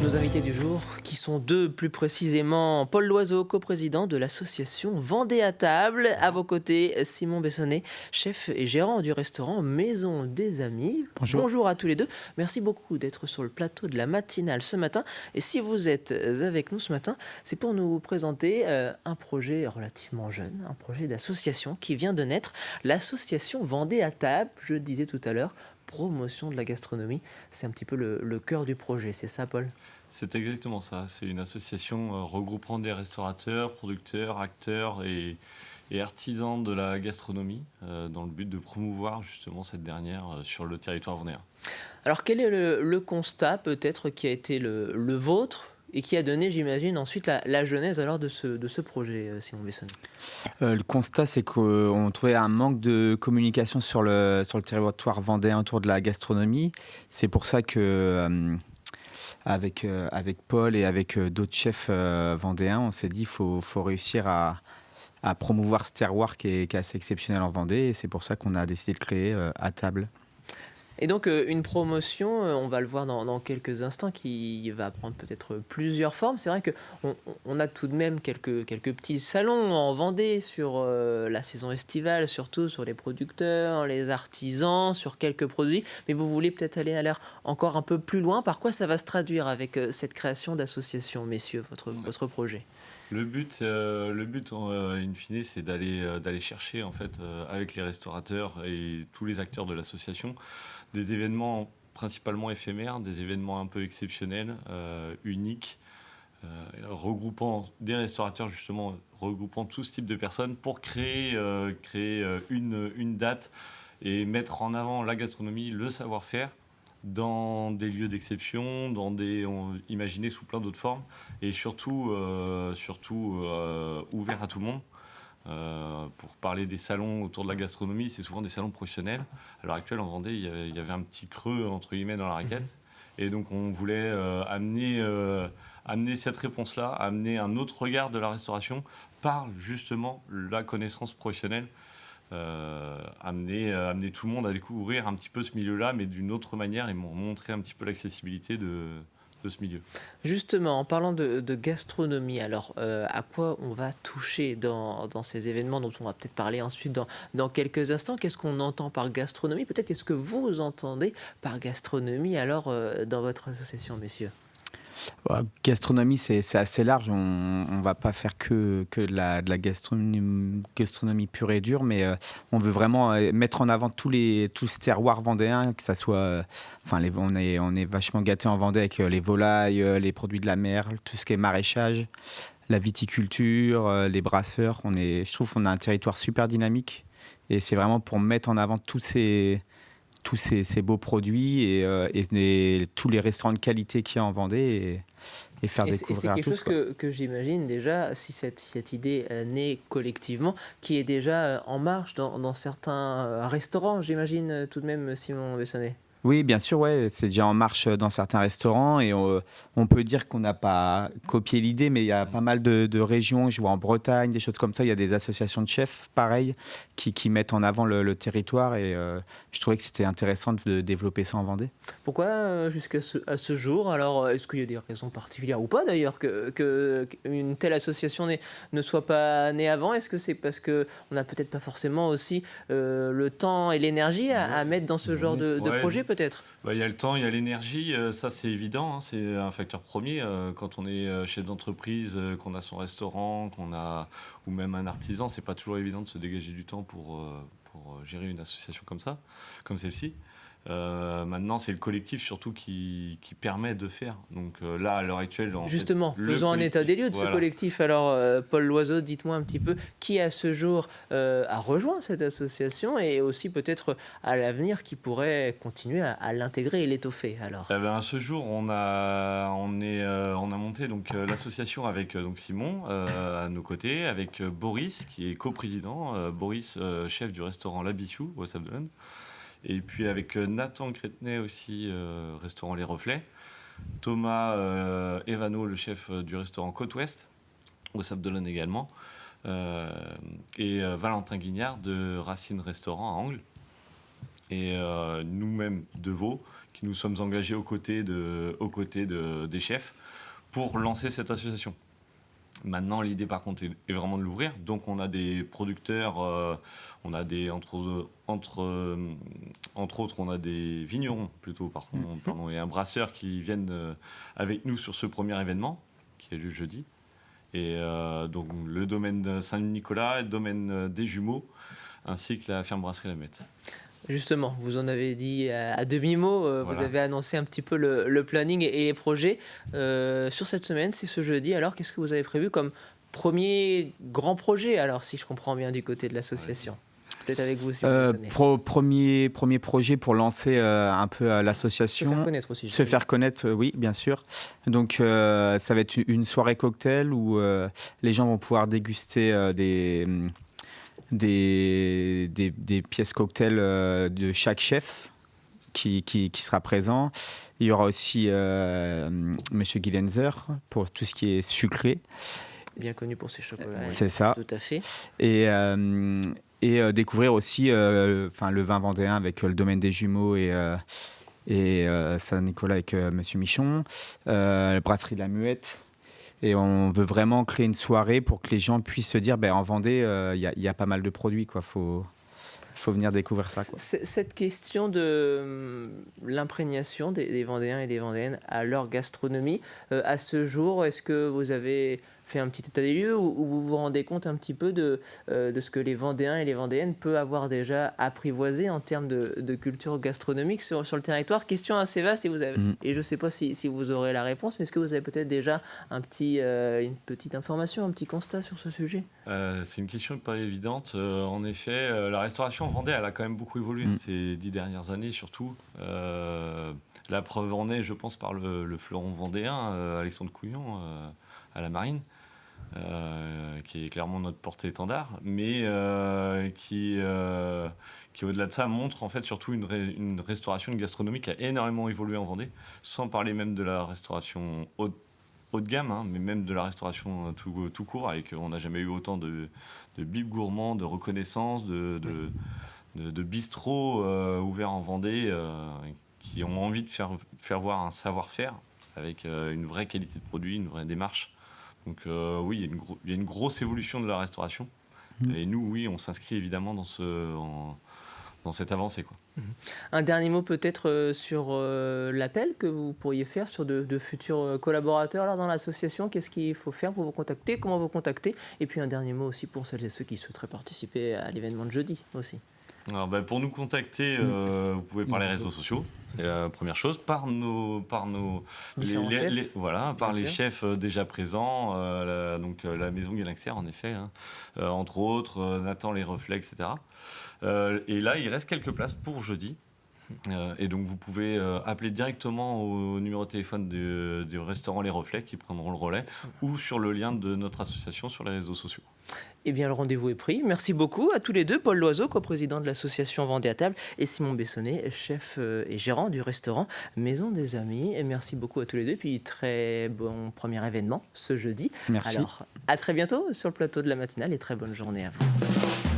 Nos invités du jour, qui sont deux plus précisément, Paul Loiseau, coprésident de l'association Vendée à table. À vos côtés, Simon Bessonnet, chef et gérant du restaurant Maison des Amis. Bonjour. Bonjour à tous les deux. Merci beaucoup d'être sur le plateau de la matinale ce matin. Et si vous êtes avec nous ce matin, c'est pour nous présenter un projet relativement jeune, un projet d'association qui vient de naître, l'association Vendée à table. Je le disais tout à l'heure, promotion de la gastronomie, c'est un petit peu le cœur du projet, c'est ça Paul ? C'est exactement ça. C'est une association regroupant des restaurateurs, producteurs, acteurs et artisans de la gastronomie dans le but de promouvoir justement cette dernière sur le territoire vendéen. Alors quel est le constat peut-être qui a été le vôtre et qui a donné, j'imagine, ensuite la genèse alors de ce projet, Simon Bessonnet ? Le constat, c'est qu'on trouvait un manque de communication sur le territoire vendéen autour de la gastronomie. C'est pour ça que, avec Paul et avec d'autres chefs vendéens, on s'est dit qu'il faut réussir à promouvoir ce terroir qui est assez exceptionnel en Vendée. Et c'est pour ça qu'on a décidé de créer à table. Et donc une promotion, on va le voir dans quelques instants, qui va prendre peut-être plusieurs formes. C'est vrai qu'on a tout de même quelques petits salons en Vendée sur la saison estivale, surtout sur les producteurs, les artisans, sur quelques produits. Mais vous voulez peut-être aller à l'air encore un peu plus loin. Par quoi ça va se traduire avec cette création d'association, messieurs, votre projet ? Le but, in fine, c'est d'aller chercher en fait avec les restaurateurs et tous les acteurs de l'association des événements principalement éphémères, des événements un peu exceptionnels, uniques, regroupant des restaurateurs justement, regroupant tout ce type de personnes pour créer une date et mettre en avant la gastronomie, le savoir-faire dans des lieux d'exception, imaginés sous plein d'autres formes et surtout ouvert à tout le monde. Pour parler des salons autour de la gastronomie, c'est souvent des salons professionnels. À l'heure actuelle, en Vendée, il y avait un petit creux, entre guillemets, dans la raquette. Et donc, on voulait amener cette réponse-là, amener un autre regard de la restauration par, justement, la connaissance professionnelle. Amener tout le monde à découvrir un petit peu ce milieu-là, mais d'une autre manière, et montrer un petit peu l'accessibilité de ce milieu. Justement, en parlant de gastronomie, alors à quoi on va toucher dans ces événements dont on va peut-être parler ensuite dans quelques instants? Qu'est-ce qu'on entend par gastronomie? Peut-être qu'est-ce que vous entendez par gastronomie alors dans votre association, messieurs? Gastronomie, c'est assez large. On ne va pas faire que de la gastronomie pure et dure, mais on veut vraiment mettre en avant tout ce terroir vendéen, que ça soit... on est vachement gâtés en Vendée avec les volailles, les produits de la mer, tout ce qui est maraîchage, la viticulture, les brasseurs. Je trouve qu'on a un territoire super dynamique et c'est vraiment pour mettre en avant tous ces beaux produits et tous les restaurants de qualité qu'il y a en Vendée et faire Et c'est découvrir à quelque tous, chose quoi. que j'imagine déjà, si cette idée naît collectivement, qui est déjà en marche dans certains restaurants, j'imagine tout de même, Simon Bessonnet. Oui, bien sûr, ouais, c'est déjà en marche dans certains restaurants et on peut dire qu'on n'a pas copié l'idée, mais il y a pas mal de régions, je vois en Bretagne, des choses comme ça, il y a des associations de chefs, pareil, qui mettent en avant le territoire et je trouvais que c'était intéressant de développer ça en Vendée. Pourquoi jusqu'à à ce jour? Alors, est-ce qu'il y a des raisons particulières ou pas d'ailleurs qu'une telle association ne soit pas née avant? Est-ce que c'est parce qu'on n'a peut-être pas forcément aussi le temps et l'énergie à mettre dans ce genre de Ouais, projet peut-être? il y a le temps, il y a l'énergie, ça c'est évident, hein, c'est un facteur premier. Quand on est chef d'entreprise, qu'on a son restaurant, ou même un artisan, c'est pas toujours évident de se dégager du temps pour gérer une association comme ça, comme celle-ci. Maintenant, c'est le collectif surtout qui permet de faire. Donc là, à l'heure actuelle, Justement, le faisons un état collectif, des lieux de ce voilà. collectif. Alors, Paul Loiseau, dites-moi un petit peu qui à ce jour a rejoint cette association et aussi peut-être à l'avenir qui pourrait continuer à l'intégrer et l'étoffer. Alors, Eh ben, à ce jour, on a monté donc l'association avec donc Simon à nos côtés, avec Boris qui est coprésident, Boris chef du restaurant L'Habitu au Sable d'Olonne, et puis avec Nathan Crétenay aussi restaurant Les Reflets, Thomas Evano le chef du restaurant Côte Ouest au Sable d'Olonne également, et Valentin Guignard de Racine Restaurant à Angles. et nous-mêmes de Vaud, qui nous sommes engagés aux côtés des chefs pour lancer cette association. Maintenant, l'idée par contre est vraiment de l'ouvrir. Donc on a des producteurs, on a entre autres, on a des vignerons plutôt, pardon, et un brasseur qui viennent avec nous sur ce premier événement, qui a lieu jeudi. Et donc le domaine de Saint-Nicolas, le domaine des Jumeaux, ainsi que la ferme brasserie La Muette. Justement, vous en avez dit à demi-mot, Voilà. Vous avez annoncé un petit peu le planning et les projets. Sur cette semaine, c'est ce jeudi. Alors, qu'est-ce que vous avez prévu comme premier grand projet, alors, si je comprends bien, du côté de l'association ? Peut-être avec vous, si vous connaissez. Premier projet pour lancer un peu l'association. Se faire connaître aussi. Se faire connaître, oui, bien sûr. Donc, ça va être une soirée cocktail où les gens vont pouvoir déguster des pièces cocktail de chaque chef qui sera présent. Il y aura aussi Monsieur Gillenzer pour tout ce qui est sucré. Bien connu pour ses chocolats. C'est ça. Tout à fait. Et découvrir aussi le vin vendéen avec le domaine des Jumeaux et Saint-Nicolas avec Monsieur Michon, la brasserie de la Muette. Et on veut vraiment créer une soirée pour que les gens puissent se dire, en Vendée, il y a pas mal de produits, quoi. Faut venir découvrir ça, quoi. Cette question de l'imprégnation des Vendéens et des Vendéennes à leur gastronomie, à ce jour, est-ce que vous avez fait un petit état des lieux ou vous vous rendez compte un petit peu de ce que les Vendéens et les Vendéennes peuvent avoir déjà apprivoisé en termes de culture gastronomique sur le territoire ? Question assez vaste et je ne sais pas si vous aurez la réponse, mais est-ce que vous avez peut-être déjà une petite information, un petit constat sur ce sujet ? C'est une question pas évidente. En effet, la restauration en Vendée, elle a quand même beaucoup évolué ces 10 dernières années, surtout. La preuve en est, je pense, par le fleuron vendéen, Alexandre Couillon, à la Marine, qui est clairement notre porte-étendard, mais qui au-delà de ça, montre en fait surtout une restauration, une gastronomie qui a énormément évolué en Vendée, sans parler même de la restauration haut de gamme, mais même de la restauration tout court, avec on n'a jamais eu autant de bibes gourmands, de reconnaissance, de bistrots ouverts en Vendée, qui ont envie de faire voir un savoir-faire avec une vraie qualité de produit, une vraie démarche. Donc oui, il y a une grosse évolution de la restauration. Et nous, oui, on s'inscrit évidemment dans cette avancée, quoi. Un dernier mot peut-être sur l'appel que vous pourriez faire sur de futurs collaborateurs là, dans l'association. Qu'est-ce qu'il faut faire pour vous contacter ? Comment vous contacter ? Et puis un dernier mot aussi pour celles et ceux qui souhaiteraient participer à l'événement de jeudi aussi. Alors, pour nous contacter, vous pouvez par les réseaux sociaux, c'est la première chose, par les chefs déjà présents, donc la maison Galaxer en effet, entre autres, Nathan Les Reflets, etc. Et là, il reste quelques places pour jeudi. Et donc vous pouvez appeler directement au numéro de téléphone du restaurant Les Reflets qui prendront le relais, ou sur le lien de notre association sur les réseaux sociaux. Eh bien, le rendez-vous est pris. Merci beaucoup à tous les deux. Paul Loiseau, coprésident de l'association Vendée à table, et Simon Bessonnet, chef et gérant du restaurant Maison des Amis. Et merci beaucoup à tous les deux. Puis très bon premier événement ce jeudi. Merci. Alors, à très bientôt sur le plateau de la matinale et très bonne journée à vous.